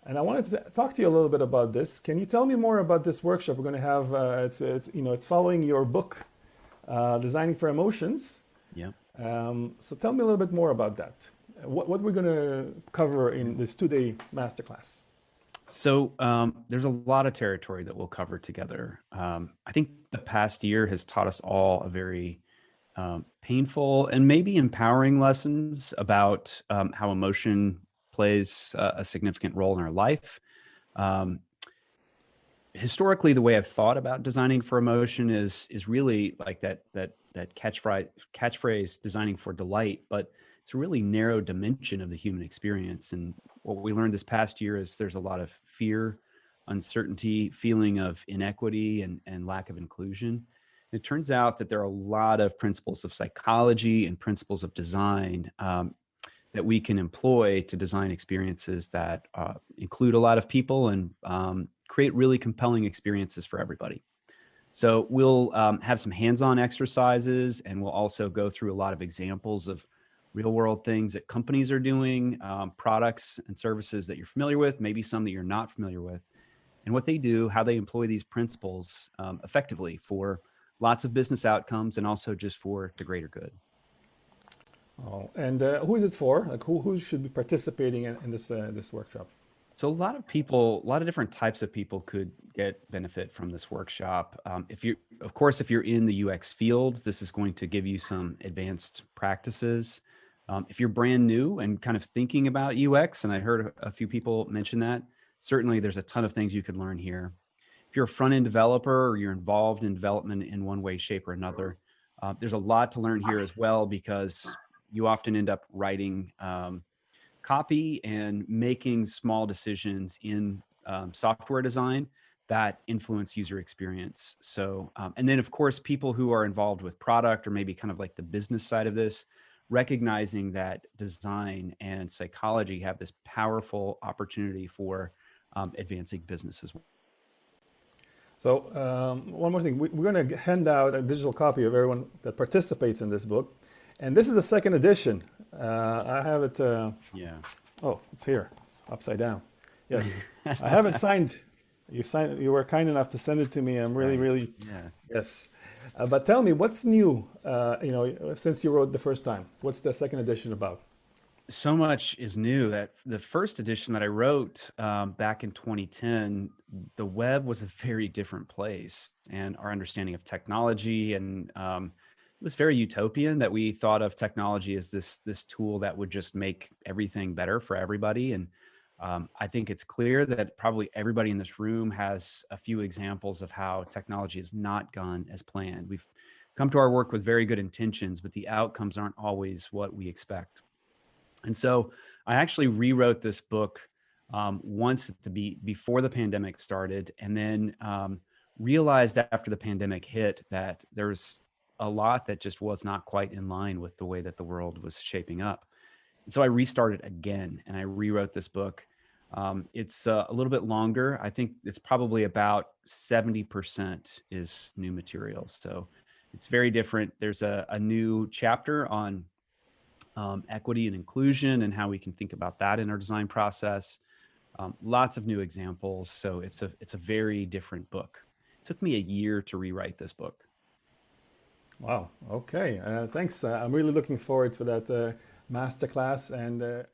And I wanted to talk to you a little bit about this. Can you tell me more about this workshop we're going to have? It's following your book, Designing for Emotions. Yeah. So tell me a little bit more about that. What we're going to cover in this 2-day masterclass. So there's a lot of territory that we'll cover together. I think the past year has taught us all a very painful and maybe empowering lessons about how emotion plays a significant role in our life. Um, Historically, the way I've thought about designing for emotion is really like that catchphrase designing for delight, but it's a really narrow dimension of the human experience. And what we learned this past year is there's a lot of fear, uncertainty, feeling of inequity, and lack of inclusion. It turns out that there are a lot of principles of psychology and principles of design that we can employ to design experiences that include a lot of people and create really compelling experiences for everybody. So we'll have some hands-on exercises, and we'll also go through a lot of examples of real-world things that companies are doing, products and services that you're familiar with, maybe some that you're not familiar with, and what they do, how they employ these principles effectively for lots of business outcomes and also just for the greater good. Oh, and who is it for? Like who should be participating in this workshop? So a lot of people, a lot of different types of people could get benefit from this workshop. If you, of course, if you're in the UX field, this is going to give you some advanced practices. If you're brand new and kind of thinking about UX, and I heard a few people mention that, certainly there's a ton of things you could learn here. If you're a front-end developer or you're involved in development in one way, shape, or another, there's a lot to learn here as well, because you often end up writing copy and making small decisions in software design that influence user experience. So, and then of course, people who are involved with product or maybe kind of like the business side of this, recognizing that design and psychology have this powerful opportunity for advancing business as well. So one more thing, we're going to hand out a digital copy of everyone that participates in this book. And this is a second edition. I have it. Yeah. Oh, it's here. It's upside down. Yes, I have it signed. You signed. You were kind enough to send it to me. I'm really, Right. really, Yeah. yes. But tell me, what's new? Since you wrote the first time, what's the second edition about? So much is new. That the first edition that I wrote back in 2010, the web was a very different place, and our understanding of technology and it was very utopian that we thought of technology as this tool that would just make everything better for everybody. And I think it's clear that probably everybody in this room has a few examples of how technology has not gone as planned. We've come to our work with very good intentions, but the outcomes aren't always what we expect. And so I actually rewrote this book once at before the pandemic started, and then realized after the pandemic hit that there was a lot that just was not quite in line with the way that the world was shaping up. And so I restarted again and I rewrote this book. It's a little bit longer. I think it's probably about 70% is new material. So it's very different. There's a new chapter on equity and inclusion and how we can think about that in our design process. Lots of new examples. So it's a very different book. It took me a year to rewrite this book. Wow. Okay. Thanks. I'm really looking forward to that masterclass and.